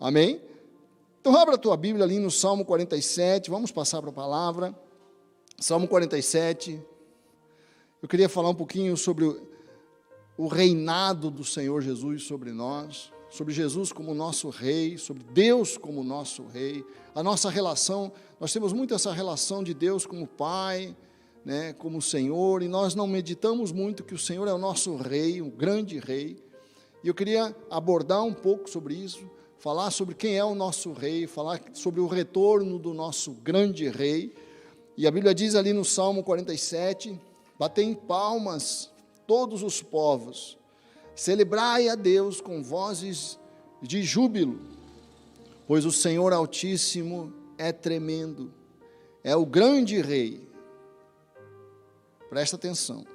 Amém? Então, abra a tua Bíblia ali no Salmo 47, vamos passar para a palavra. Salmo 47, eu queria falar um pouquinho sobre o reinado do Senhor Jesus sobre nós, sobre Jesus como nosso rei, sobre Deus como nosso rei, a nossa relação, nós temos muito essa relação de Deus como Pai, né, como Senhor, e nós não meditamos muito que o Senhor é o nosso rei, um grande rei, e eu queria abordar um pouco sobre isso, falar sobre quem é o nosso rei, falar sobre o retorno do nosso grande rei, e a Bíblia diz ali no Salmo 47, batei palmas todos os povos, celebrai a Deus com vozes de júbilo, pois o Senhor Altíssimo é tremendo, é o grande rei, presta atenção,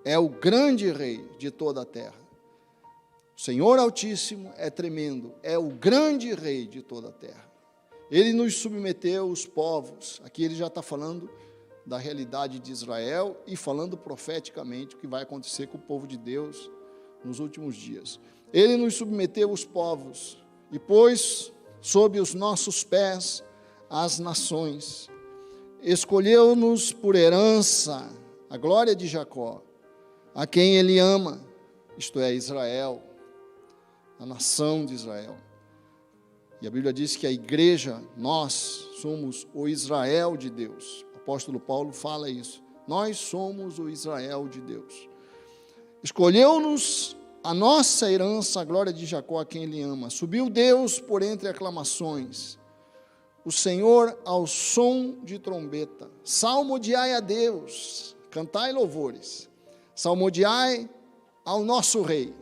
é o grande rei de toda a terra, o Senhor Altíssimo é tremendo, é o grande rei de toda a terra, ele nos submeteu os povos, aqui ele já está falando da realidade de Israel e falando profeticamente o que vai acontecer com o povo de Deus nos últimos dias. Ele nos submeteu os povos e pôs sob os nossos pés as nações. Escolheu-nos por herança a glória de Jacó, a quem ele ama, isto é, Israel, a nação de Israel. E a Bíblia diz que a igreja, nós somos o Israel de Deus. O apóstolo Paulo fala isso. Nós somos o Israel de Deus. Escolheu-nos a nossa herança, a glória de Jacó, a quem ele ama. Subiu Deus por entre aclamações. O Senhor ao som de trombeta. Salmodiai a Deus, cantai louvores. Salmodiai ao nosso rei.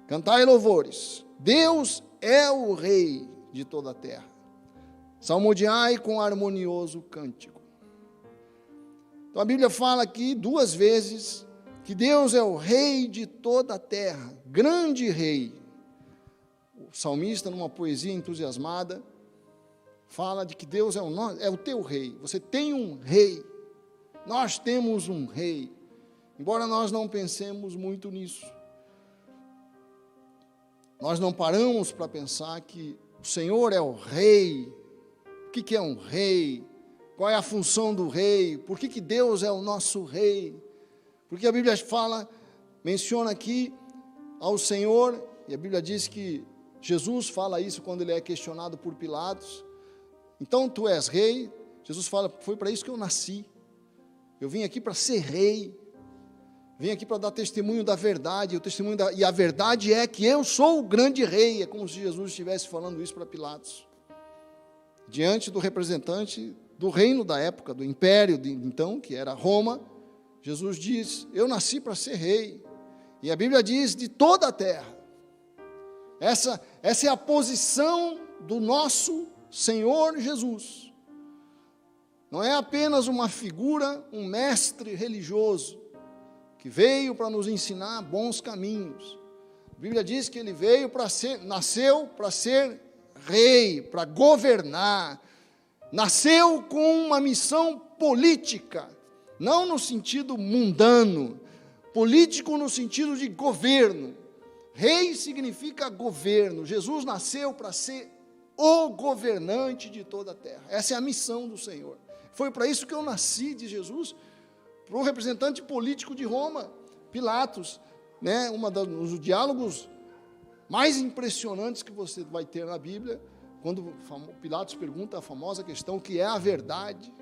Cantai louvores. Deus é o rei de toda a terra. Salmodiai com harmonioso cântico. Então a Bíblia fala aqui duas vezes que Deus é o rei de toda a terra, grande rei. O salmista, numa poesia entusiasmada, fala de que Deus é o teu rei. Você tem um rei. Nós temos um rei. Embora nós não pensemos muito nisso. Nós não paramos para pensar que o Senhor é o rei. O que é um rei? Qual é a função do rei? Por que Deus é o nosso rei? Porque a Bíblia menciona aqui ao Senhor, e a Bíblia diz que Jesus fala isso quando ele é questionado por Pilatos. Então tu és rei? Jesus fala, foi para isso que eu nasci. Eu vim aqui para ser rei. Vim aqui para dar testemunho da verdade. E a verdade é que eu sou o grande rei. É como se Jesus estivesse falando isso para Pilatos. Diante do representante do reino da época, do império então, que era Roma, Jesus diz, eu nasci para ser rei, e a Bíblia diz, de toda a terra. Essa é a posição do nosso Senhor Jesus. Não é apenas uma figura, um mestre religioso, que veio para nos ensinar bons caminhos. A Bíblia diz que ele veio nasceu para ser rei, para governar, nasceu com uma missão política, não no sentido mundano, político no sentido de governo. Rei significa governo. Jesus nasceu para ser o governante de toda a terra. Essa é a missão do Senhor. Foi para isso que eu nasci, de Jesus, para o representante político de Roma, Pilatos, né? Um dos diálogos mais impressionantes que você vai ter na Bíblia, quando Pilatos pergunta a famosa questão, o que é a verdade?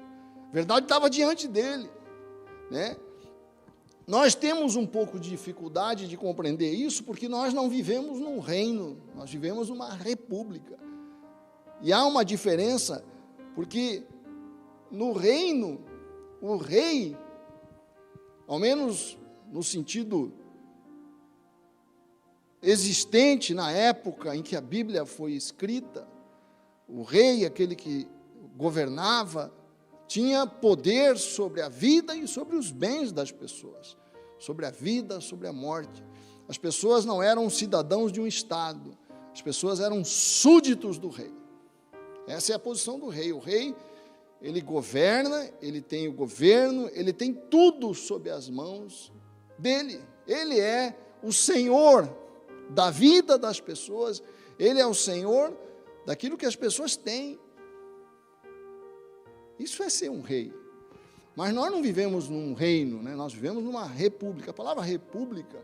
A verdade estava diante dele, né? Nós temos um pouco de dificuldade de compreender isso, porque nós não vivemos num reino, nós vivemos numa república. E há uma diferença, porque no reino, o rei, ao menos no sentido existente na época em que a Bíblia foi escrita, o rei, aquele que governava, tinha poder sobre a vida e sobre os bens das pessoas, sobre a vida, sobre a morte. As pessoas não eram cidadãos de um estado, as pessoas eram súditos do rei. Essa é a posição do rei. O rei, ele governa, ele tem o governo, ele tem tudo sob as mãos dele. Ele é o Senhor da vida das pessoas, Ele é o Senhor daquilo que as pessoas têm. Isso é ser um rei. Mas nós não vivemos num reino, né? Nós vivemos numa república. A palavra república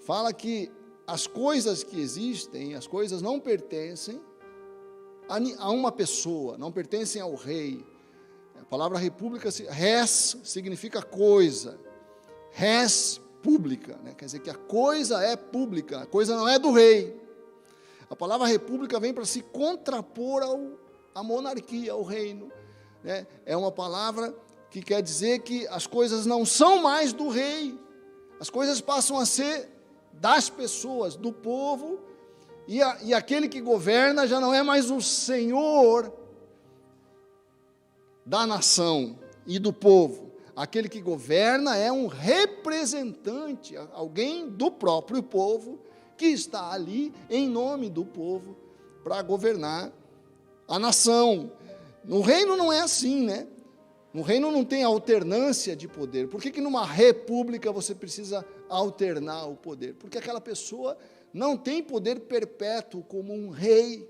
fala que as coisas que existem, as coisas não pertencem a uma pessoa, não pertencem ao rei. A palavra república, res, significa coisa. Res pública, né? Quer dizer que a coisa é pública, a coisa não é do rei. A palavra república vem para se contrapor à monarquia, ao reino. Né? É uma palavra que quer dizer que as coisas não são mais do rei, as coisas passam a ser das pessoas, do povo, e aquele que governa já não é mais o senhor da nação e do povo. Aquele que governa é um representante, alguém do próprio povo, que está ali em nome do povo para governar a nação. No reino não é assim, né? No reino não tem alternância de poder. Por que numa república você precisa alternar o poder? Porque aquela pessoa não tem poder perpétuo como um rei.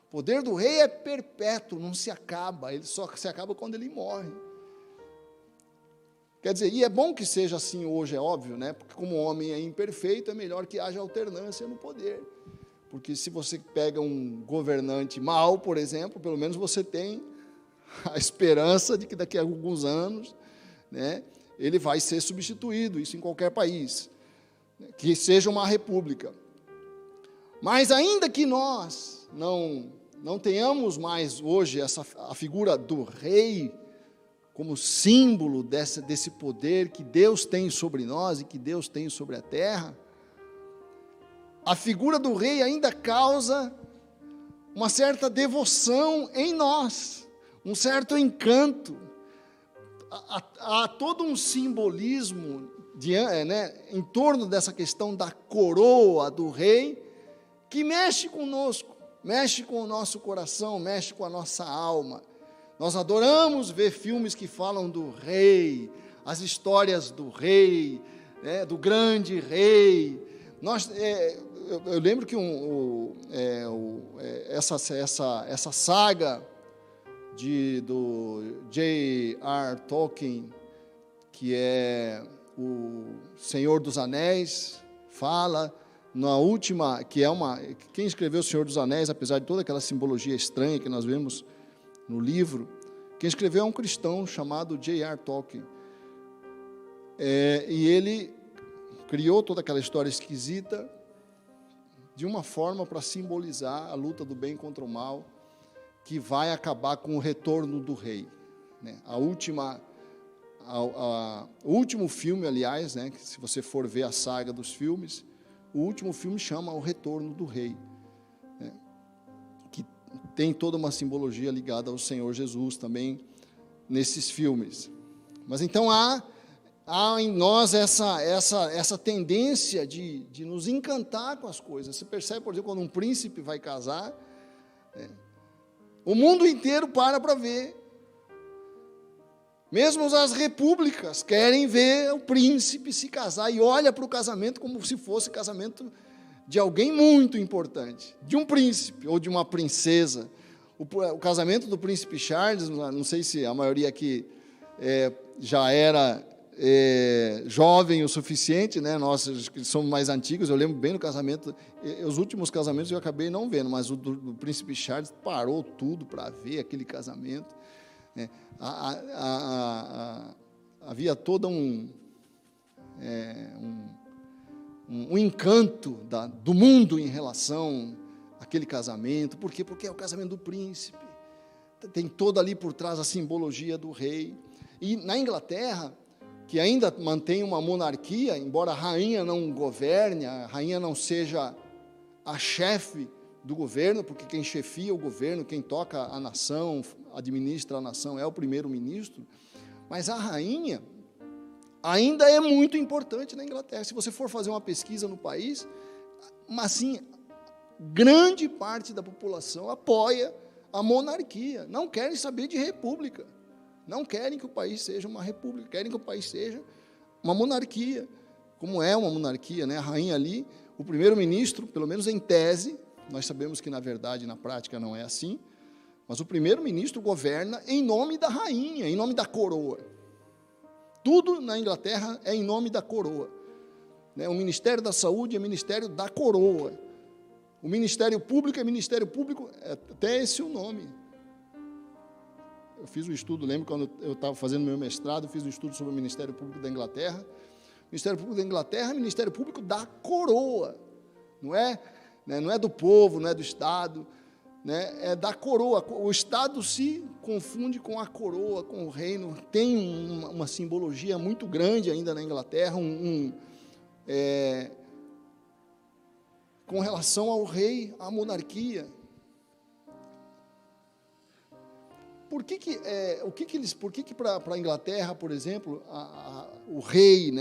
O poder do rei é perpétuo, não se acaba, ele só se acaba quando ele morre. Quer dizer, e é bom que seja assim hoje, é óbvio, né? Porque como o homem é imperfeito, é melhor que haja alternância no poder. Porque se você pega um governante mau, por exemplo, pelo menos você tem a esperança de que daqui a alguns anos, né, ele vai ser substituído, isso em qualquer país, que seja uma república. Mas ainda que nós não tenhamos mais hoje a figura do rei como símbolo desse poder que Deus tem sobre nós e que Deus tem sobre a terra, a figura do rei ainda causa uma certa devoção em nós, um certo encanto. Há todo um simbolismo em torno dessa questão da coroa do rei, que mexe conosco, mexe com o nosso coração, mexe com a nossa alma. Nós adoramos ver filmes que falam do rei, as histórias do rei, né, do grande rei. Eu lembro que essa saga do J.R. Tolkien, que é o Senhor dos Anéis, fala na última, quem escreveu o Senhor dos Anéis, apesar de toda aquela simbologia estranha que nós vemos no livro, quem escreveu é um cristão chamado J.R. Tolkien, e ele criou toda aquela história esquisita de uma forma para simbolizar a luta do bem contra o mal, que vai acabar com o retorno do rei, né? O último filme, aliás, né, se você for ver a saga dos filmes, o último filme chama O Retorno do Rei, né, que tem toda uma simbologia ligada ao Senhor Jesus também nesses filmes. Mas então há em nós essa tendência de nos encantar com as coisas. Você percebe, por exemplo, quando um príncipe vai casar, o mundo inteiro para ver. Mesmo as repúblicas querem ver o príncipe se casar e olha para o casamento como se fosse casamento de alguém muito importante, de um príncipe ou de uma princesa. O casamento do príncipe Charles, não sei se a maioria aqui já era jovem o suficiente, né? Nós que somos mais antigos, eu lembro bem do casamento, os últimos casamentos eu acabei não vendo, mas o do príncipe Charles parou tudo para ver aquele casamento. Havia todo um encanto do mundo em relação àquele casamento. Por quê? Porque é o casamento do príncipe, tem toda ali por trás a simbologia do rei. E na Inglaterra, que ainda mantém uma monarquia, embora a rainha não governe, a rainha não seja a chefe do governo, porque quem chefia o governo, quem toca a nação, administra a nação, é o primeiro-ministro, mas a rainha ainda é muito importante na Inglaterra. Se você for fazer uma pesquisa no país, mas assim, grande parte da população apoia a monarquia, não querem saber de república, não querem que o país seja uma república, querem que o país seja uma monarquia, como é uma monarquia, né? A rainha ali, o primeiro-ministro, pelo menos em tese, Nós sabemos que, na verdade, na prática não é assim, mas o primeiro-ministro governa em nome da rainha, em nome da coroa. Tudo na Inglaterra é em nome da coroa. O Ministério da Saúde é Ministério da Coroa. O Ministério Público é Ministério Público, até esse é o nome. Eu fiz um estudo, lembro quando eu estava fazendo meu mestrado, fiz um estudo sobre o Ministério Público da Inglaterra. O Ministério Público da Inglaterra é Ministério Público da Coroa. Não é do povo, não é do Estado, é da coroa. O Estado se confunde com a coroa, com o reino. Tem uma simbologia muito grande ainda na Inglaterra, com relação ao rei, à monarquia. Por que para a Inglaterra, por exemplo, o rei,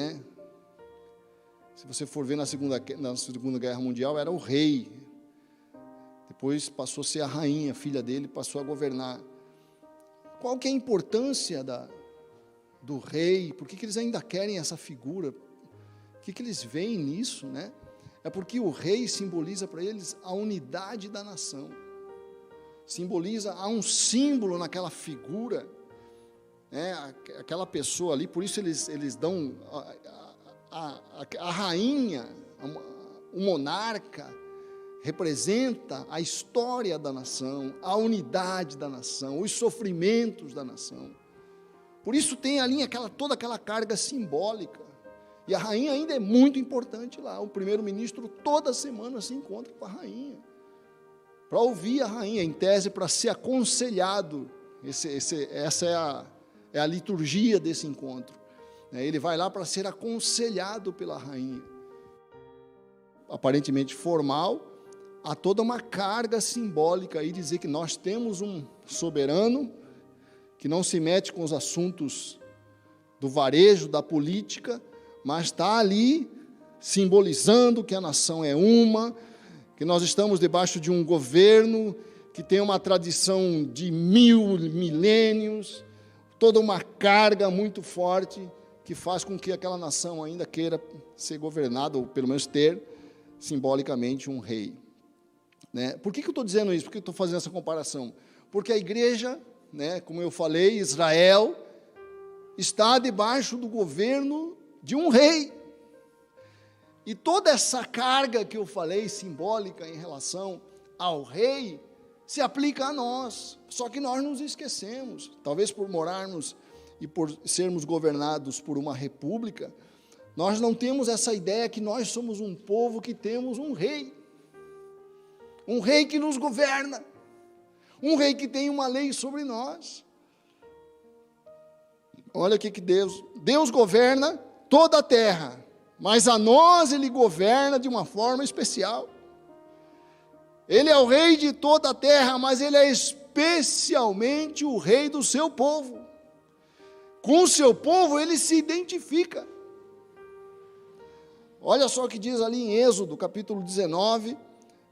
se você for ver na Segunda Guerra Mundial, era o rei. Depois passou a ser a rainha, filha dele, passou a governar. Qual que é a importância do rei? Por que eles ainda querem essa figura? O que eles veem nisso, É porque o rei simboliza para eles a unidade da nação. Há um símbolo naquela figura, aquela pessoa ali, por isso eles dão a rainha, o monarca, representa a história da nação, a unidade da nação, os sofrimentos da nação. Por isso tem ali toda aquela carga simbólica. E a rainha ainda é muito importante lá. O primeiro-ministro toda semana se encontra com a rainha, para ouvir a rainha, em tese, para ser aconselhado. Essa é a liturgia desse encontro. Ele vai lá para ser aconselhado pela rainha. Aparentemente formal, há toda uma carga simbólica aí, dizer que nós temos um soberano que não se mete com os assuntos do varejo, da política, mas está ali simbolizando que a nação é uma, que nós estamos debaixo de um governo que tem uma tradição de milênios, toda uma carga muito forte que faz com que aquela nação ainda queira ser governada, ou pelo menos ter simbolicamente um rei. Por que eu estou dizendo isso? Por que eu estou fazendo essa comparação? Porque a igreja, como eu falei, Israel, está debaixo do governo de um rei. E toda essa carga que eu falei, simbólica em relação ao rei, se aplica a nós. Só que nós nos esquecemos, talvez por morarmos e por sermos governados por uma república, nós não temos essa ideia que nós somos um povo que temos um rei que nos governa, um rei que tem uma lei sobre nós. Olha o que Deus governa toda a terra, mas a nós Ele governa de uma forma especial. Ele é o rei de toda a terra, mas Ele é especialmente o rei do seu povo. Com o seu povo Ele se identifica. Olha só o que diz ali em Êxodo, capítulo 19,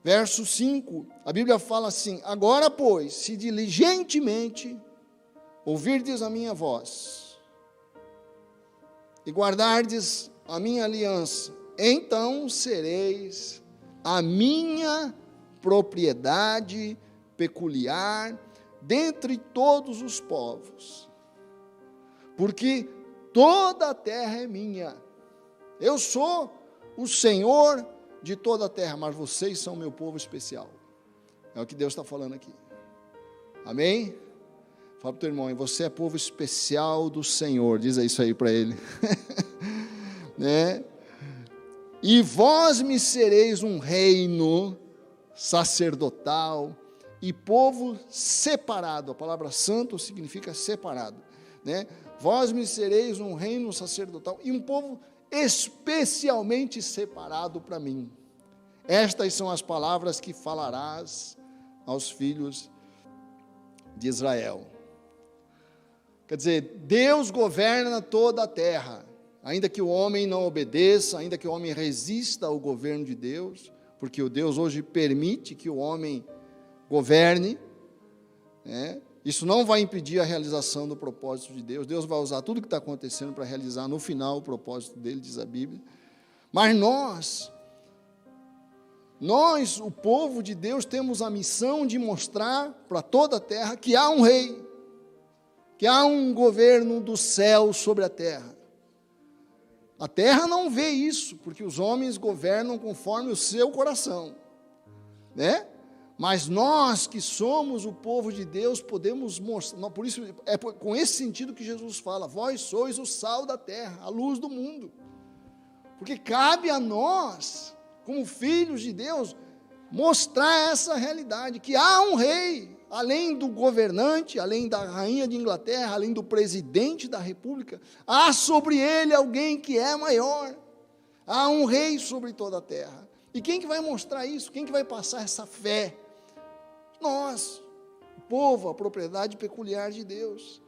verso 5. A Bíblia fala assim: agora, pois, se diligentemente ouvirdes a minha voz e guardardes a minha aliança, então sereis a minha propriedade peculiar dentre todos os povos, porque toda a terra é minha. Eu sou o Senhor de toda a terra, mas vocês são meu povo especial. É o que Deus está falando aqui. Amém? Fala para o teu irmão, você é povo especial do Senhor. Diz isso aí para ele. E vós me sereis um reino sacerdotal e povo separado. A palavra santo significa separado. Vós me sereis um reino sacerdotal e um povo especialmente separado para mim. Estas são as palavras que falarás aos filhos de Israel. Quer dizer, Deus governa toda a terra, ainda que o homem não obedeça, ainda que o homem resista ao governo de Deus, porque o Deus hoje permite que o homem governe, isso não vai impedir a realização do propósito de Deus. Deus vai usar tudo que está acontecendo para realizar no final o propósito dele, diz a Bíblia. Mas nós Nós, o povo de Deus, temos a missão de mostrar para toda a terra que há um rei, que há um governo do céu sobre a terra. A terra não vê isso, porque os homens governam conforme o seu coração, né? Mas nós que somos o povo de Deus, podemos mostrar, por isso é com esse sentido que Jesus fala, vós sois o sal da terra, a luz do mundo, porque cabe a nós, como filhos de Deus, mostrar essa realidade, que há um rei, além do governante, além da rainha de Inglaterra, além do presidente da república, há sobre ele alguém que é maior, há um rei sobre toda a terra. E quem que vai mostrar isso? Quem que vai passar essa fé? Nós, o povo, a propriedade peculiar de Deus.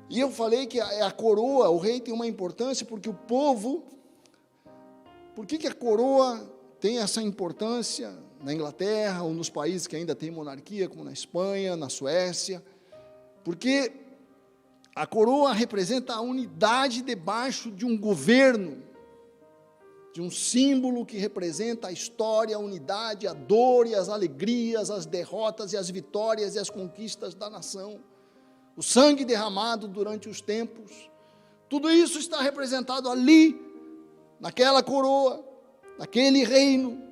E eu falei que a coroa, o rei tem uma importância, porque o povo, por que a coroa tem essa importância na Inglaterra, ou nos países que ainda tem monarquia, como na Espanha, na Suécia? Porque a coroa representa a unidade debaixo de um governo, de um símbolo que representa a história, a unidade, a dor e as alegrias, as derrotas e as vitórias e as conquistas da nação, o sangue derramado durante os tempos, tudo isso está representado ali, naquela coroa, naquele reino.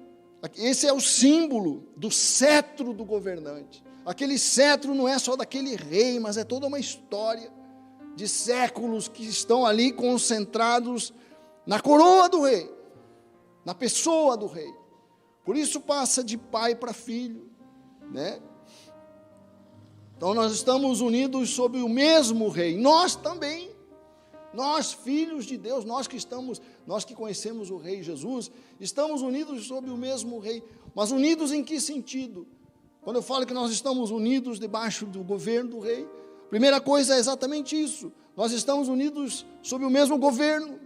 Esse é o símbolo do cetro do governante. Aquele cetro não é só daquele rei, mas é toda uma história de séculos que estão ali concentrados na coroa do rei, na pessoa do rei. Por isso passa de pai para filho, né? Então nós estamos unidos sob o mesmo rei. Nós também, nós filhos de Deus, nós que conhecemos o rei Jesus, estamos unidos sob o mesmo rei. Mas unidos em que sentido? Quando eu falo que nós estamos unidos debaixo do governo do rei, a primeira coisa é exatamente isso. Nós estamos unidos sob o mesmo governo.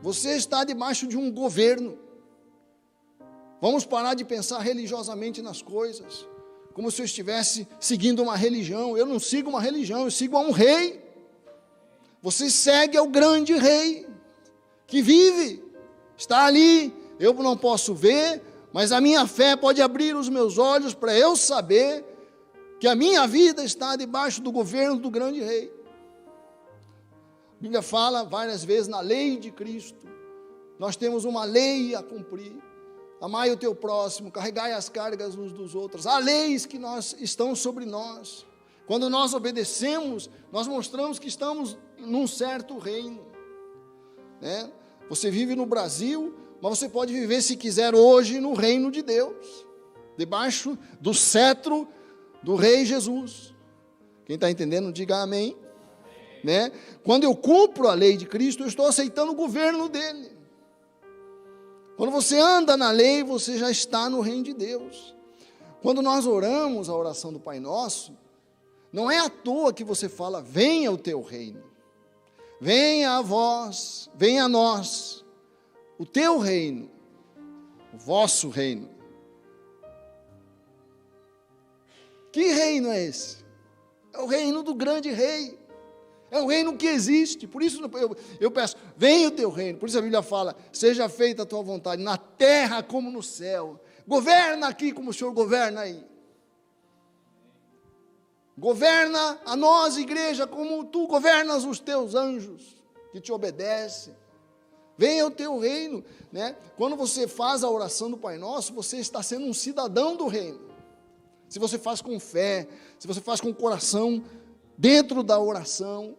Você está debaixo de um governo. Vamos parar de pensar religiosamente nas coisas, como se eu estivesse seguindo uma religião. Eu não sigo uma religião, eu sigo a um rei. Você segue ao grande rei, que vive, está ali. Eu não posso ver, mas a minha fé pode abrir os meus olhos para eu saber que a minha vida está debaixo do governo do grande rei. A Bíblia fala várias vezes na lei de Cristo, nós temos uma lei a cumprir, amai o teu próximo, carregai as cargas uns dos outros, há leis que estão sobre nós. Quando nós obedecemos, nós mostramos que estamos num certo reino, né? Você vive no Brasil, mas você pode viver, se quiser, hoje no reino de Deus, debaixo do cetro do rei Jesus. Quem está entendendo, diga amém. Né? Quando eu cumpro a lei de Cristo, eu estou aceitando o governo dele. Quando você anda na lei, você já está no reino de Deus. Quando nós oramos a oração do Pai Nosso, não é à toa que você fala, venha o teu reino, venha a vós, venha a nós, o teu reino, o vosso reino. Que reino é esse? É o reino do grande rei. É o reino que existe. Por isso eu peço, venha o teu reino. Por isso a Bíblia fala, seja feita a tua vontade, na terra como no céu. Governa aqui como o Senhor governa aí. Governa a nós, igreja, como tu governas os teus anjos que te obedecem. Venha o teu reino, né? Quando você faz a oração do Pai Nosso, você está sendo um cidadão do reino. Se você faz com fé, se você faz com o coração dentro da oração,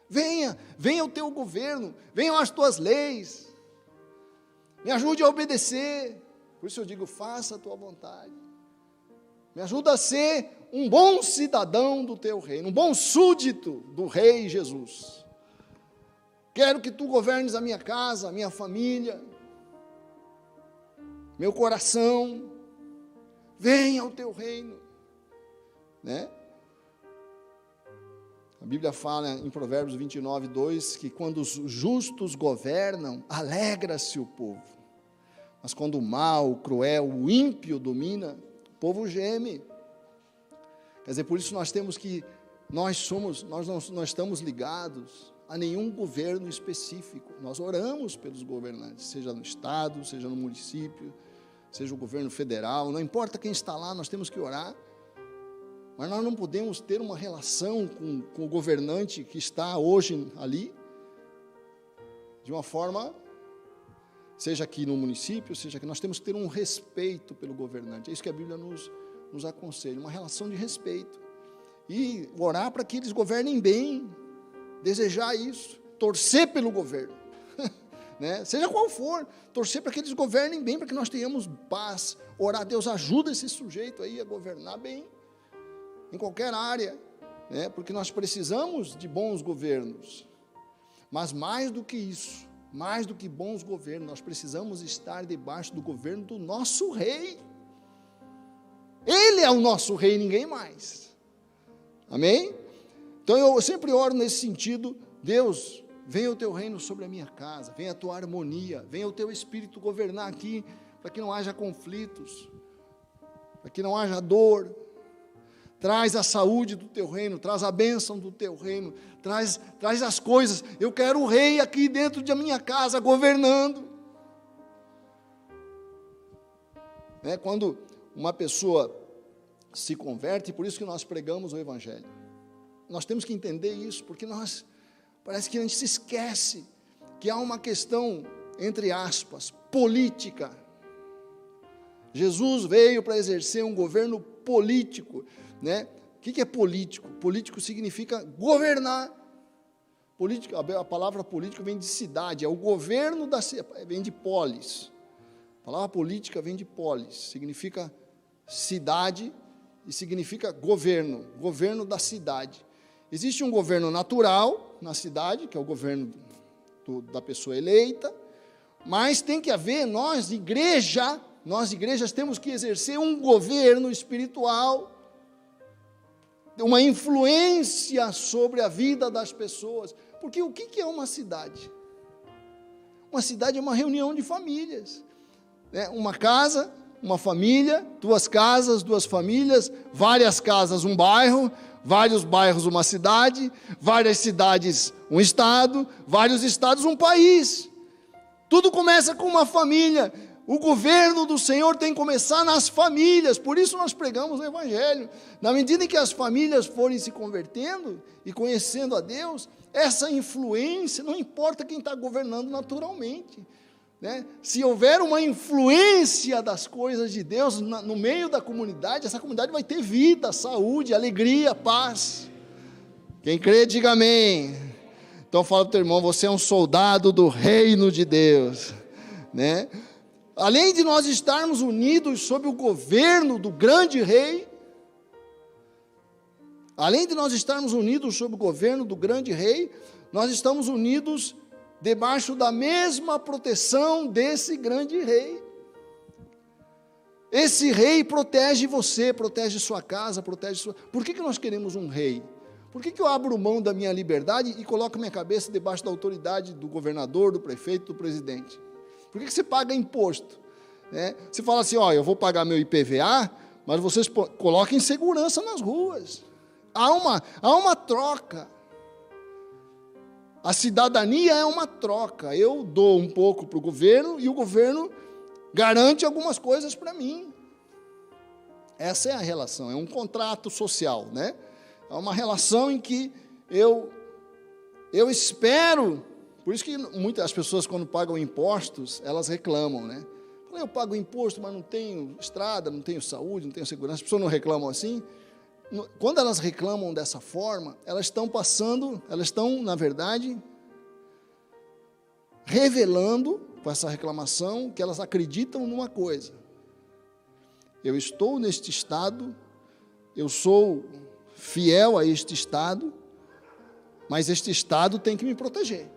venha o teu governo, venham as tuas leis, me ajude a obedecer. Por isso eu digo, faça a tua vontade, me ajuda a ser um bom cidadão do teu reino, um bom súdito do rei Jesus. Quero que tu governes a minha casa, a minha família, meu coração. Venha o teu reino, né? A Bíblia fala em Provérbios 29, 2, que quando os justos governam, alegra-se o povo. Mas quando o mal, o cruel, o ímpio domina, o povo geme. Quer dizer, por isso nós temos que, nós estamos ligados a nenhum governo específico. Nós oramos pelos governantes, seja no estado, seja no município, seja o governo federal, não importa quem está lá, nós temos que orar. Mas nós não podemos ter uma relação com o governante que está hoje ali, de uma forma, seja aqui no município, seja aqui, nós temos que ter um respeito pelo governante. É isso que a Bíblia nos aconselha, uma relação de respeito. E orar para que eles governem bem, desejar isso, torcer pelo governo, né? Seja qual for, torcer para que eles governem bem, para que nós tenhamos paz, orar, Deus ajuda esse sujeito aí a governar bem, em qualquer área, né? Porque nós precisamos de bons governos, mas mais do que isso, mais do que bons governos, nós precisamos estar debaixo do governo do nosso rei. Ele é o nosso rei, ninguém mais. Amém? Então eu sempre oro nesse sentido: Deus, venha o teu reino sobre a minha casa, venha a tua harmonia, venha o teu Espírito governar aqui, para que não haja conflitos, para que não haja dor. Traz a saúde do teu reino, traz a bênção do teu reino, traz as coisas. Eu quero o rei aqui dentro da minha casa, governando. Quando uma pessoa se converte, por isso que nós pregamos o Evangelho. Nós temos que entender isso, porque parece que a gente se esquece que há uma questão, entre aspas, política. Jesus veio para exercer um governo político, né? O que é político? Político significa governar. Político, a palavra político vem de cidade, é o governo vem de polis. A palavra política vem de polis, significa cidade e significa governo, governo da cidade. Existe um governo natural na cidade, que é o governo da pessoa eleita, mas tem que haver, nós igrejas temos que exercer um governo espiritual, uma influência sobre a vida das pessoas. Porque o que é uma cidade? Uma cidade é uma reunião de famílias, né? Uma casa, uma família, duas casas, duas famílias, várias casas, um bairro, vários bairros, uma cidade, várias cidades, um estado, vários estados, um país. Tudo começa com uma família. O governo do Senhor tem que começar nas famílias, por isso nós pregamos o Evangelho. Na medida em que as famílias forem se convertendo e conhecendo a Deus, essa influência, não importa quem está governando naturalmente, né? Se houver uma influência das coisas de Deus no meio da comunidade, essa comunidade vai ter vida, saúde, alegria, paz. Quem crê, diga amém. Então fala para o teu irmão: você é um soldado do reino de Deus, né? Além de nós estarmos unidos sob o governo do grande rei, nós estamos unidos debaixo da mesma proteção desse grande rei. Esse rei protege você, protege sua casa, Por que nós queremos um rei? Por que eu abro mão da minha liberdade e coloco minha cabeça debaixo da autoridade do governador, do prefeito, do presidente? Por que você paga imposto? Né? Você fala assim: eu vou pagar meu IPVA, mas vocês coloquem segurança nas ruas. Há uma troca. A cidadania é uma troca. Eu dou um pouco para o governo e o governo garante algumas coisas para mim. Essa é a relação, é um contrato social, né? É uma relação em que eu espero. Por isso que muitas pessoas, quando pagam impostos, elas reclamam, né? Eu pago imposto, mas não tenho estrada, não tenho saúde, não tenho segurança. As pessoas não reclamam assim. Quando elas reclamam dessa forma, elas estão, na verdade, revelando com essa reclamação que elas acreditam numa coisa: eu estou neste estado, eu sou fiel a este estado, mas este estado tem que me proteger,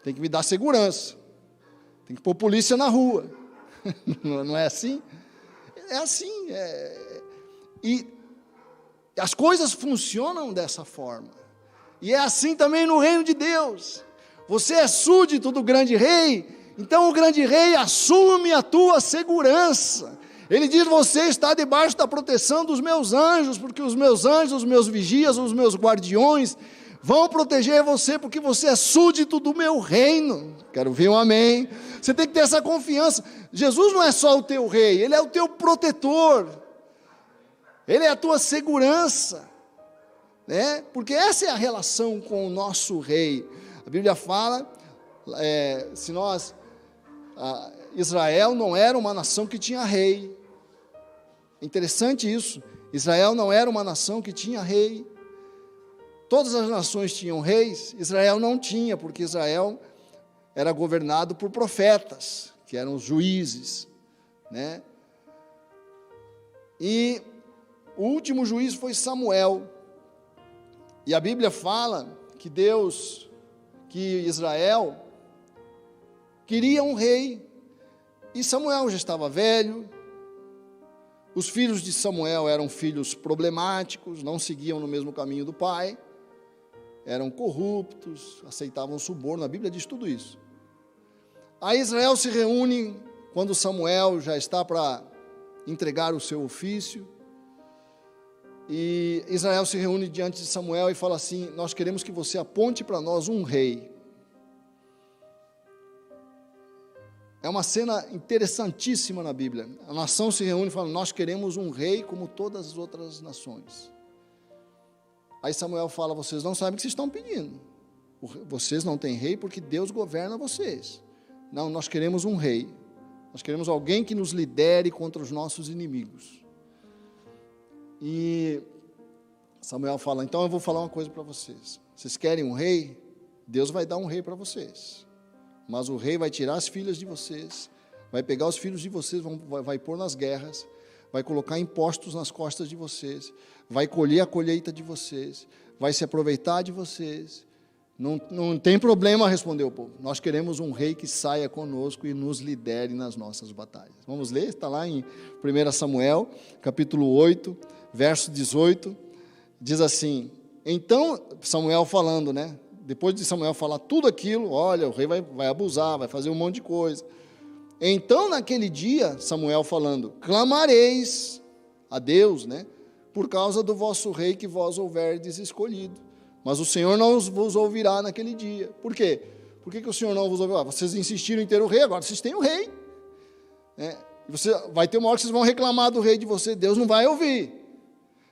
tem que me dar segurança, tem que pôr polícia na rua. Não é assim? É assim, e as coisas funcionam dessa forma, e é assim também no reino de Deus. Você é súdito do grande rei, então o grande rei assume a tua segurança. Ele diz: você está debaixo da proteção dos meus anjos, porque os meus anjos, os meus vigias, os meus guardiões, vão proteger você porque você é súdito do meu reino. Quero ver um amém. Você tem que ter essa confiança. Jesus não é só o teu rei, Ele é o teu protetor, Ele é a tua segurança, né? Porque essa é a relação com o nosso rei. A Bíblia fala, Israel não era uma nação que tinha rei. Interessante isso. Israel não era uma nação que tinha rei. Todas as nações tinham reis, Israel não tinha, porque Israel era governado por profetas, que eram os juízes, né? E o último juiz foi Samuel. E a Bíblia fala que Israel queria um rei, e Samuel já estava velho. Os filhos de Samuel eram filhos problemáticos, não seguiam no mesmo caminho do pai, eram corruptos, aceitavam suborno, a Bíblia diz tudo isso. Aí Israel se reúne quando Samuel já está para entregar o seu ofício, e Israel se reúne diante de Samuel e fala assim: nós queremos que você aponte para nós um rei. É uma cena interessantíssima na Bíblia. A nação se reúne e fala: nós queremos um rei como todas as outras nações. Aí Samuel fala: vocês não sabem o que vocês estão pedindo. Vocês não têm rei porque Deus governa vocês. Não, nós queremos um rei. Nós queremos alguém que nos lidere contra os nossos inimigos. E Samuel fala: então eu vou falar uma coisa para vocês. Vocês querem um rei? Deus vai dar um rei para vocês. Mas o rei vai tirar as filhas de vocês, vai pegar os filhos de vocês, vai pôr nas guerras, vai colocar impostos nas costas de vocês, vai colher a colheita de vocês, vai se aproveitar de vocês. Não tem problema, respondeu o povo. Nós queremos um rei que saia conosco e nos lidere nas nossas batalhas. Vamos ler? Está lá em 1 Samuel, capítulo 8, verso 18. Diz assim: então, Samuel falando, né? Depois de Samuel falar tudo aquilo, olha, o rei vai abusar, vai fazer um monte de coisa. Então, naquele dia, Samuel falando: clamareis a Deus, né? Por causa do vosso rei que vós houverdes escolhido. Mas o Senhor não vos ouvirá naquele dia. Por quê? Por que o Senhor não vos ouvirá? Vocês insistiram em ter o rei, agora vocês têm o rei. Né? Vai ter uma hora que vocês vão reclamar do rei de você, Deus não vai ouvir.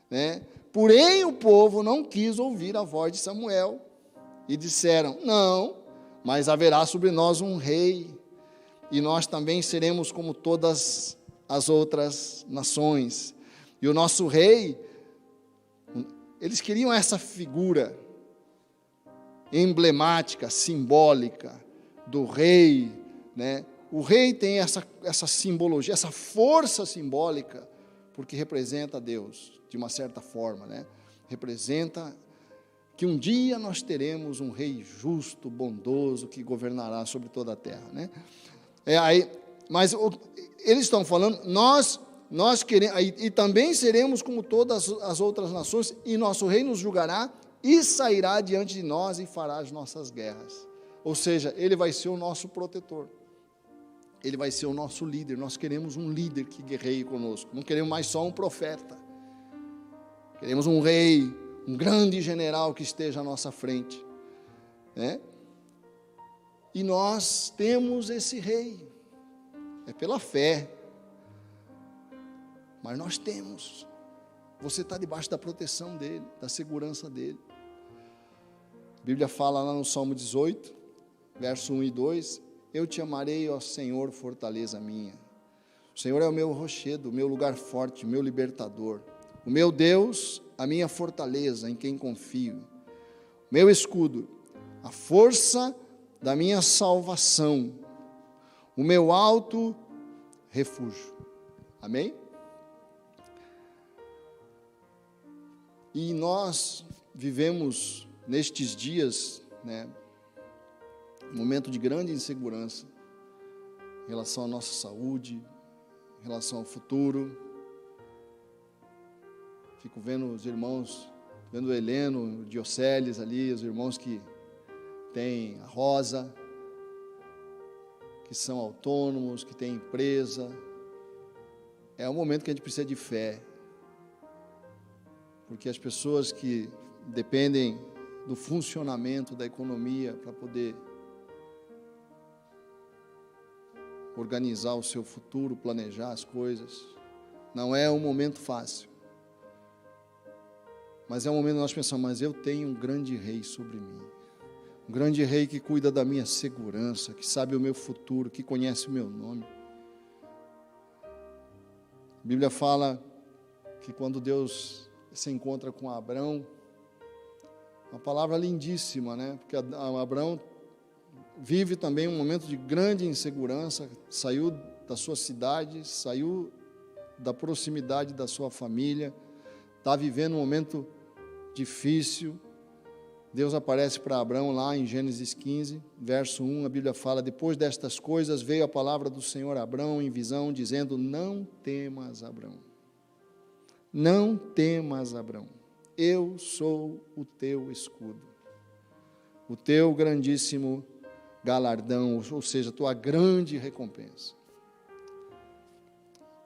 Né? Porém, o povo não quis ouvir a voz de Samuel. E disseram: não, mas haverá sobre nós um rei, e nós também seremos como todas as outras nações. E o nosso rei, eles queriam essa figura emblemática, simbólica, do rei, né? O rei tem essa simbologia, essa força simbólica, porque representa Deus, de uma certa forma, né? Representa que um dia nós teremos um rei justo, bondoso, que governará sobre toda a terra, né? Mas eles estão falando: nós queremos, e também seremos como todas as outras nações, e nosso rei nos julgará, e sairá diante de nós e fará as nossas guerras. Ou seja, ele vai ser o nosso protetor, ele vai ser o nosso líder. Nós queremos um líder que guerreie conosco, não queremos mais só um profeta, queremos um rei, um grande general que esteja à nossa frente, né? E nós temos esse rei, é pela fé, mas nós temos. Você está debaixo da proteção dele, da segurança dele. A Bíblia fala lá no Salmo 18, verso 1 e 2: eu te amarei, ó Senhor, fortaleza minha. O Senhor é o meu rochedo, o meu lugar forte, o meu libertador, o meu Deus, a minha fortaleza, em quem confio, meu escudo, a força da minha salvação, o meu alto refúgio. Amém? E nós vivemos nestes dias, né, um momento de grande insegurança em relação à nossa saúde, em relação ao futuro. Fico vendo os irmãos, vendo o Heleno, o Dioceles ali, os irmãos que têm a Rosa, que são autônomos, que têm empresa. É um momento que a gente precisa de fé, porque as pessoas que dependem do funcionamento da economia para poder organizar o seu futuro, planejar as coisas. Não é um momento fácil. Mas é um momento que nós pensamos, mas eu tenho um grande rei sobre mim. Um grande rei que cuida da minha segurança, que sabe o meu futuro, que conhece o meu nome. A Bíblia fala que quando Deus se encontra com Abrão, uma palavra lindíssima, né? Porque Abrão vive também um momento de grande insegurança, saiu da sua cidade, saiu da proximidade da sua família, está vivendo um momento difícil. Deus aparece para Abrão lá em Gênesis 15, verso 1, a Bíblia fala, depois destas coisas veio a palavra do Senhor a Abrão em visão, dizendo, não temas, Abrão, não temas, Abrão, eu sou o teu escudo, o teu grandíssimo galardão, ou seja, tua grande recompensa.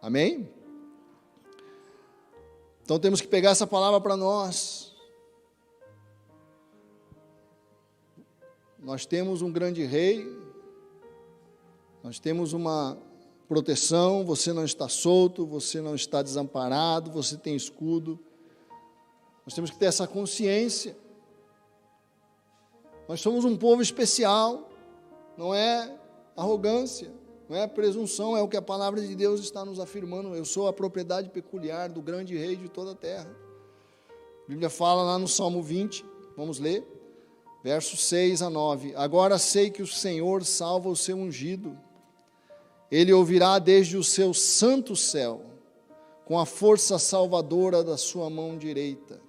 Amém? Então temos que pegar essa palavra para nós. Nós temos um grande rei, nós temos uma proteção, você não está solto, você não está desamparado, você tem escudo. Nós temos que ter essa consciência. Nós somos um povo especial, não é arrogância, não é presunção, é o que a palavra de Deus está nos afirmando. Eu sou a propriedade peculiar do grande rei de toda a terra. A Bíblia fala lá no Salmo 20, vamos ler, versos 6 a 9. Agora sei que o Senhor salva o seu ungido. Ele ouvirá desde o seu santo céu, com a força salvadora da sua mão direita.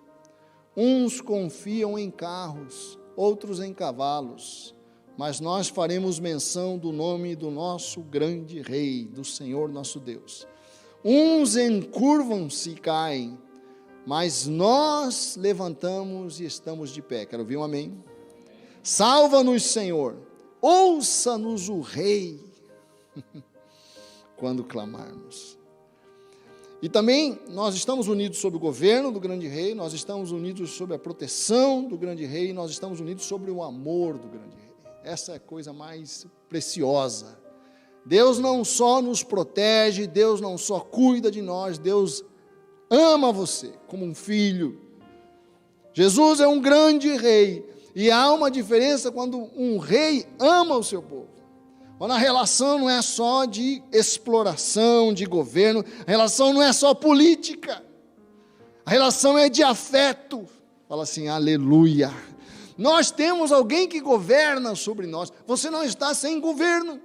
Uns confiam em carros, outros em cavalos, mas nós faremos menção do nome do nosso grande rei, do Senhor nosso Deus. Uns encurvam-se e caem, mas nós levantamos e estamos de pé. Quero ouvir um amém? Salva-nos, Senhor, ouça-nos o Rei, quando clamarmos. E também nós estamos unidos sob o governo do grande rei, nós estamos unidos sob a proteção do grande rei, nós estamos unidos sobre o amor do grande rei. Essa é a coisa mais preciosa. Deus não só nos protege, Deus não só cuida de nós, Deus ama você como um filho. Jesus é um grande rei, e há uma diferença quando um rei ama o seu povo. Quando a relação não é só de exploração, de governo, a relação não é só política, a relação é de afeto. Fala assim, aleluia. Nós temos alguém que governa sobre nós, você não está sem governo.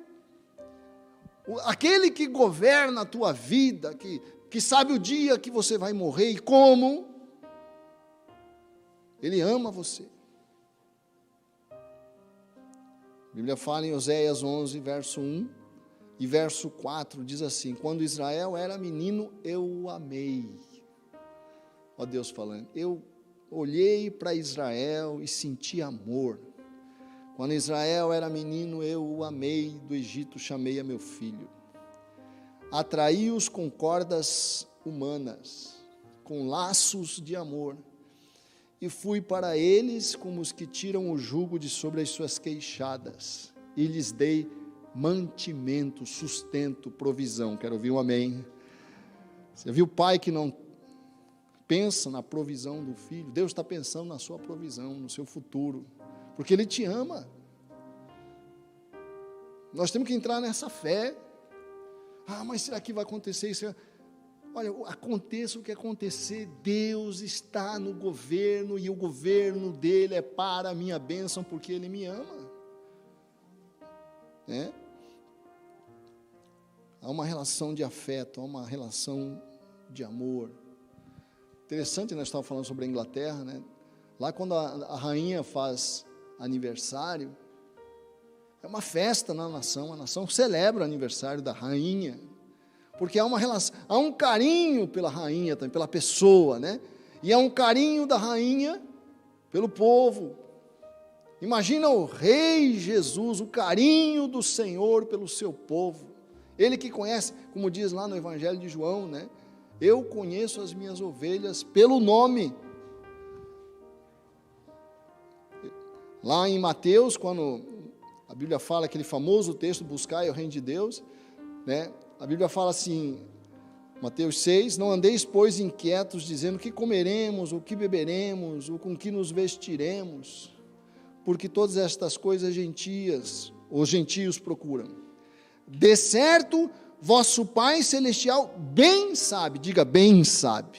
Aquele que governa a tua vida, que sabe o dia que você vai morrer e como, ele ama você. A Bíblia fala em Oséias 11, verso 1 e verso 4, diz assim, quando Israel era menino, eu o amei. Ó Deus falando, eu olhei para Israel e senti amor. Quando Israel era menino, eu o amei, do Egito chamei a meu filho. Atraí-os com cordas humanas, com laços de amor, e fui para eles como os que tiram o jugo de sobre as suas queixadas, e lhes dei mantimento, sustento, provisão. Quero ouvir um amém. Você viu o pai que não pensa na provisão do filho? Deus está pensando na sua provisão, no seu futuro, porque Ele te ama. Nós temos que entrar nessa fé. Mas será que vai acontecer isso? Olha, aconteça o que acontecer, Deus está no governo, e o governo dele é para a minha bênção, porque Ele me ama. Há uma relação de afeto, há uma relação de amor. Interessante, nós estávamos falando sobre a Inglaterra, né? Lá quando a rainha faz aniversário, é uma festa na nação, a nação celebra o aniversário da rainha, porque há uma relação, há um carinho pela rainha também, pela pessoa, né? E há um carinho da rainha pelo povo. Imagina o rei Jesus, o carinho do Senhor pelo seu povo. Ele que conhece, como diz lá no Evangelho de João, né? Eu conheço as minhas ovelhas pelo nome. Lá em Mateus, quando a Bíblia fala aquele famoso texto, buscai o reino de Deus, né? A Bíblia fala assim, Mateus 6, não andeis, pois, inquietos, dizendo o que comeremos, o que beberemos, ou com que nos vestiremos, porque todas estas coisas os gentios procuram. De certo, vosso Pai Celestial bem sabe, diga bem sabe.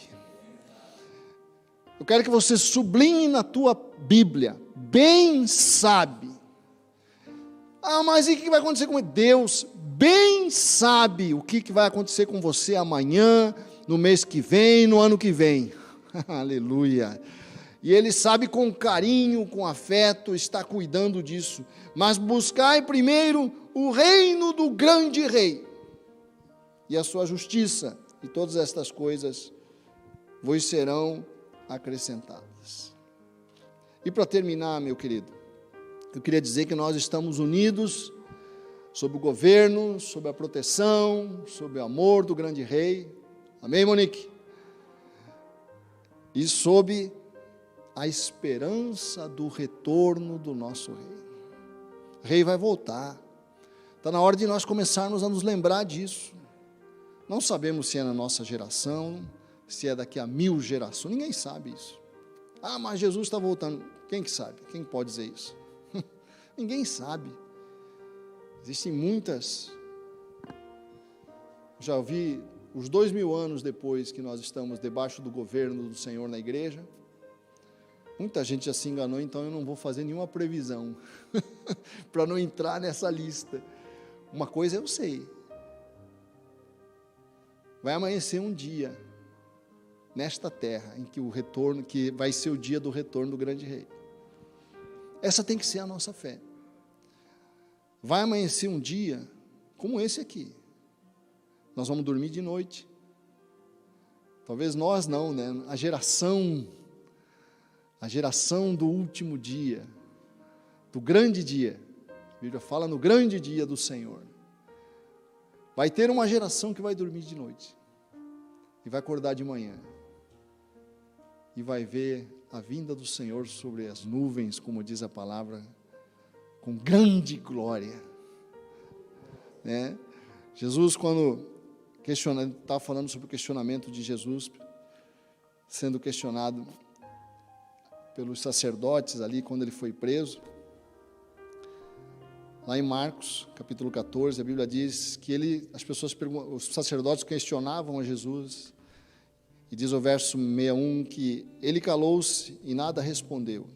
Eu quero que você sublinhe na tua Bíblia, bem sabe. Ah, mas e o que vai acontecer com Deus? Bem sabe o que vai acontecer com você amanhã, no mês que vem, no ano que vem. Aleluia. E Ele sabe com carinho, com afeto, está cuidando disso. Mas buscai primeiro o reino do grande Rei e a sua justiça, e todas estas coisas vos serão acrescentadas. E para terminar, meu querido, eu queria dizer que nós estamos unidos sob o governo, sob a proteção, sob o amor do grande Rei. Amém, Monique? E sob a esperança do retorno do nosso Rei. O Rei vai voltar. Está na hora de nós começarmos a nos lembrar disso. Não sabemos se é na nossa geração, se é daqui a 1000 gerações, ninguém sabe isso. Ah, mas Jesus está voltando. Quem que sabe? Quem pode dizer isso? Ninguém sabe. Existem muitas. Já ouvi os 2000 anos depois que nós estamos debaixo do governo do Senhor na igreja. Muita gente já se enganou, então eu não vou fazer nenhuma previsão para não entrar nessa lista. Uma coisa eu sei. Vai amanhecer um dia nesta terra em que o retorno, que vai ser o dia do retorno do grande Rei. Essa tem que ser a nossa fé. Vai amanhecer um dia como esse aqui. Nós vamos dormir de noite. Talvez nós não, né? A geração do último dia, do grande dia. A Bíblia fala no grande dia do Senhor. Vai ter uma geração que vai dormir de noite e vai acordar de manhã e vai ver a vinda do Senhor sobre as nuvens, como diz a palavra, com grande glória, né? Jesus, quando estava falando sobre o questionamento de Jesus, sendo questionado pelos sacerdotes ali, quando ele foi preso, lá em Marcos, capítulo 14, a Bíblia diz que os sacerdotes questionavam a Jesus, e diz o verso 61, que ele calou-se e nada respondeu.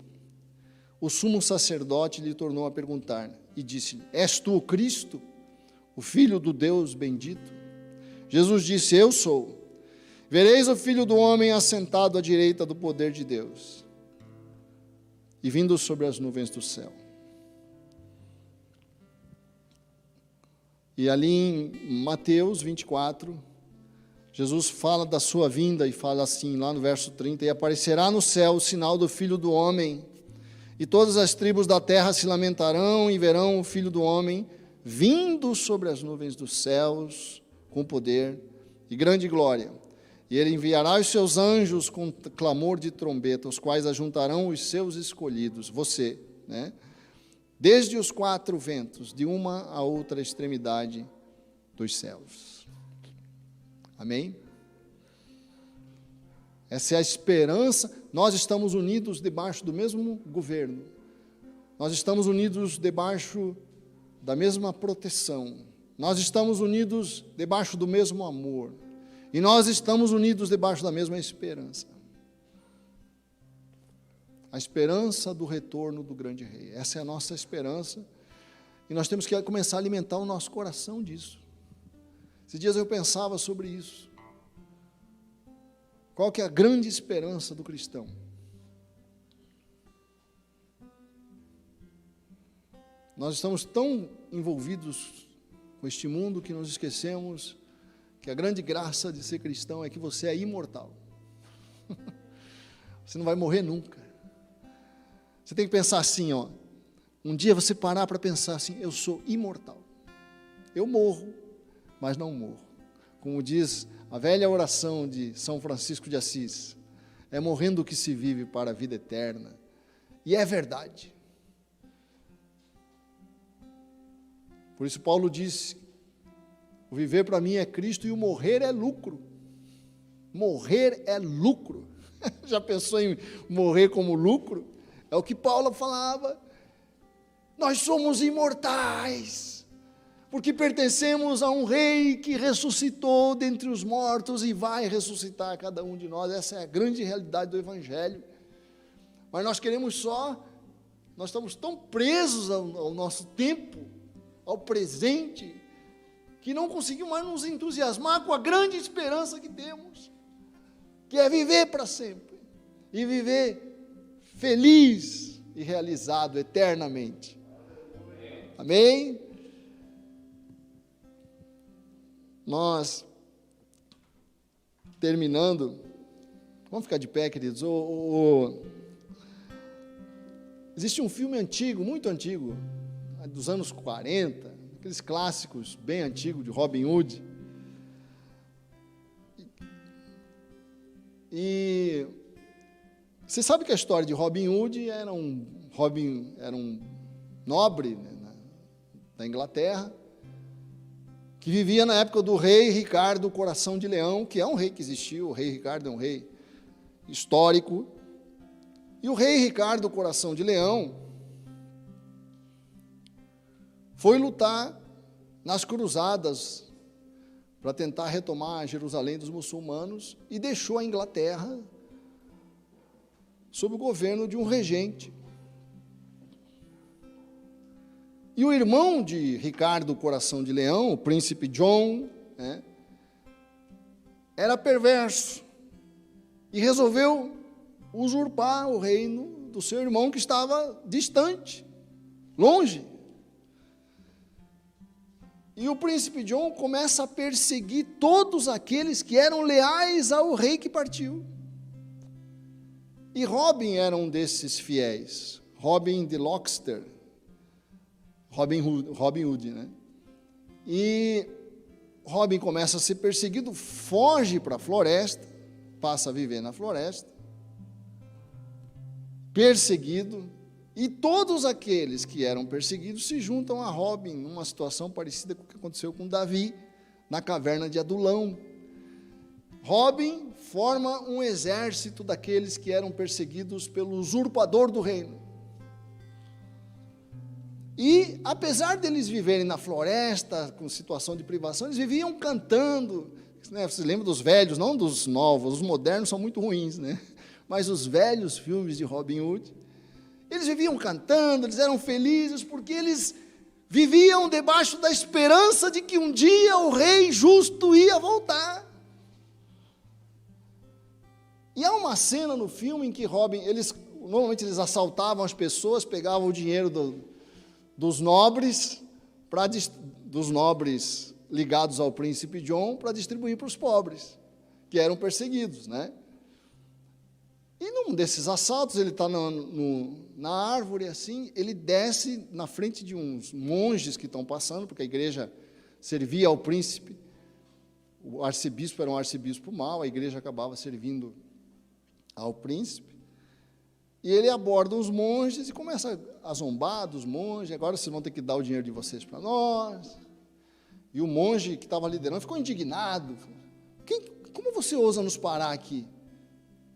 O sumo sacerdote lhe tornou a perguntar, e disse-lhe, és tu o Cristo, o Filho do Deus bendito? Jesus disse, eu sou. Vereis o Filho do Homem assentado à direita do poder de Deus, e vindo sobre as nuvens do céu. E ali em Mateus 24, Jesus fala da sua vinda e fala assim, lá no verso 30, e aparecerá no céu o sinal do Filho do Homem, e todas as tribos da terra se lamentarão e verão o Filho do Homem vindo sobre as nuvens dos céus com poder e grande glória. E ele enviará os seus anjos com clamor de trombeta, os quais ajuntarão os seus escolhidos, você, né? Desde os 4 ventos, de uma a outra extremidade dos céus. Amém? Essa é a esperança. Nós estamos unidos debaixo do mesmo governo. Nós estamos unidos debaixo da mesma proteção. Nós estamos unidos debaixo do mesmo amor. E nós estamos unidos debaixo da mesma esperança. A esperança do retorno do grande Rei. Essa é a nossa esperança. E nós temos que começar a alimentar o nosso coração disso. Esses dias eu pensava sobre isso. Qual que é a grande esperança do cristão? Nós estamos tão envolvidos com este mundo que nos esquecemos que a grande graça de ser cristão é que você é imortal. Você não vai morrer nunca. Você tem que pensar assim, ó. Um dia você parar para pensar assim, eu sou imortal. Eu morro, mas não morro. Como diz a velha oração de São Francisco de Assis, é morrendo que se vive para a vida eterna. E é verdade. Por isso Paulo disse, o viver para mim é Cristo e o morrer é lucro. Morrer é lucro. Já pensou em morrer como lucro? É o que Paulo falava. Nós somos imortais, porque pertencemos a um rei que ressuscitou dentre os mortos e vai ressuscitar cada um de nós. Essa é a grande realidade do Evangelho. Mas nós queremos nós estamos tão presos ao nosso tempo, ao presente, que não conseguimos mais nos entusiasmar com a grande esperança que temos, que é viver para sempre, e viver feliz e realizado eternamente. Amém? Nós, terminando, vamos ficar de pé, queridos. Existe um filme antigo, muito antigo, dos anos 40, aqueles clássicos bem antigos de Robin Hood. E você sabe que a história de Robin Hood era um nobre, né, da Inglaterra, que vivia na época do rei Ricardo Coração de Leão, que é um rei que existiu. O rei Ricardo é um rei histórico. E o rei Ricardo Coração de Leão foi lutar nas cruzadas para tentar retomar Jerusalém dos muçulmanos e deixou a Inglaterra sob o governo de um regente. E o irmão de Ricardo Coração de Leão, o príncipe John, né, era perverso e resolveu usurpar o reino do seu irmão, que estava distante, longe. E o príncipe John começa a perseguir todos aqueles que eram leais ao rei que partiu. E Robin era um desses fiéis, Robin de Lockster, Robin Hood, né? E Robin começa a ser perseguido, foge para a floresta, passa a viver na floresta, perseguido, e todos aqueles que eram perseguidos se juntam a Robin, numa situação parecida com o que aconteceu com Davi, na caverna de Adulão. Robin forma um exército daqueles que eram perseguidos pelo usurpador do reino. E, apesar deles viverem na floresta, com situação de privação, eles viviam cantando, né? Vocês lembram dos velhos, não dos novos, os modernos são muito ruins, né? Mas os velhos filmes de Robin Hood, eles viviam cantando, eles eram felizes, porque eles viviam debaixo da esperança de que um dia o rei justo ia voltar. E há uma cena no filme em que Robin, normalmente eles assaltavam as pessoas, pegavam o dinheiro dos nobres ligados ao príncipe John, para distribuir para os pobres, que eram perseguidos, né? E num desses assaltos, ele está na árvore, assim, ele desce na frente de uns monges que estão passando, porque a igreja servia ao príncipe, o arcebispo era um arcebispo mau, a igreja acabava servindo ao príncipe, e ele aborda os monges e começa a zombar dos monges. Agora vocês vão ter que dar o dinheiro de vocês para nós. E o monge que estava liderando ficou indignado. Como você ousa nos parar aqui?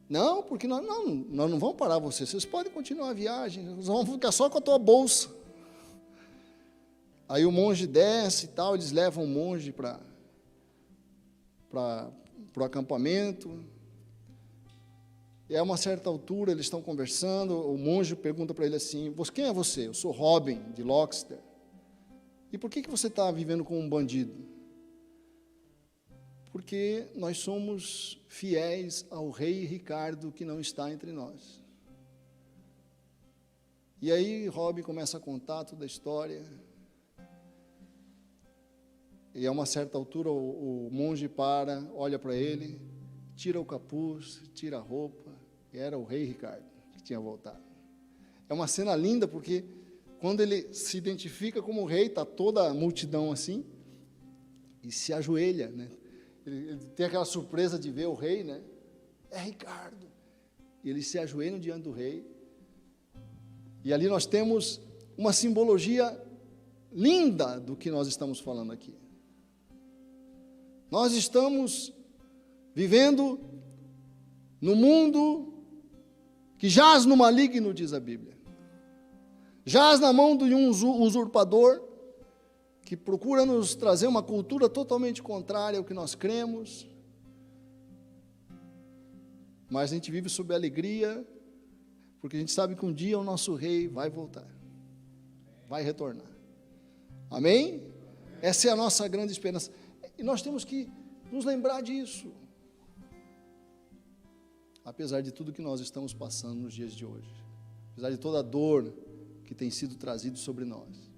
Não, porque nós não vamos parar vocês podem continuar a viagem, nós vamos ficar só com a tua bolsa. Aí o monge desce e tal, eles levam o monge para o acampamento. E a uma certa altura eles estão conversando, o monge pergunta para ele assim: quem é você? Eu sou Robin de Lockster. E por que você está vivendo como um bandido? Porque nós somos fiéis ao rei Ricardo, que não está entre nós. E aí Robin começa a contar toda a história. E a uma certa altura o monge olha para ele, tira o capuz, tira a roupa, e era o rei Ricardo que tinha voltado. É uma cena linda, porque quando ele se identifica como rei, está toda a multidão assim, e se ajoelha, né? Ele tem aquela surpresa de ver o rei, né? É Ricardo. E eles se ajoelham diante do rei. E ali nós temos uma simbologia linda do que nós estamos falando aqui. Nós estamos vivendo no mundo que jaz no maligno, diz a Bíblia. Jaz na mão de um usurpador que procura nos trazer uma cultura totalmente contrária ao que nós cremos. Mas a gente vive sob alegria, porque a gente sabe que um dia o nosso rei vai voltar, vai retornar. Amém? Essa é a nossa grande esperança. E nós temos que nos lembrar disso. Apesar de tudo que nós estamos passando nos dias de hoje, apesar de toda a dor que tem sido trazido sobre nós,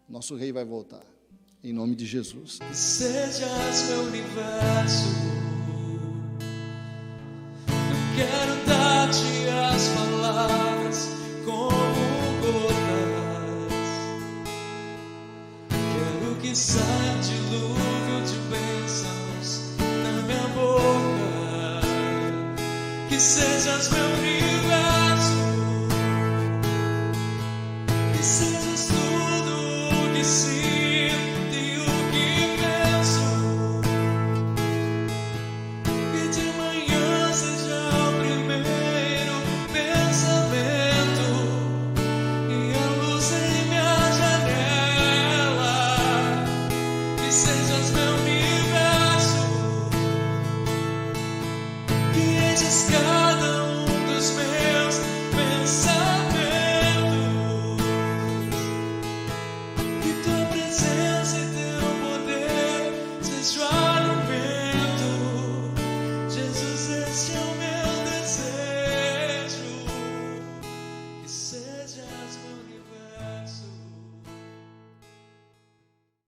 nosso rei vai voltar, em nome de Jesus. Que sejas meu universo, não quero dar-te as palavras como gotas, quero que saia um dilúvio de bênçãos na minha boca. Que sejas meu universo, que sejas tudo que se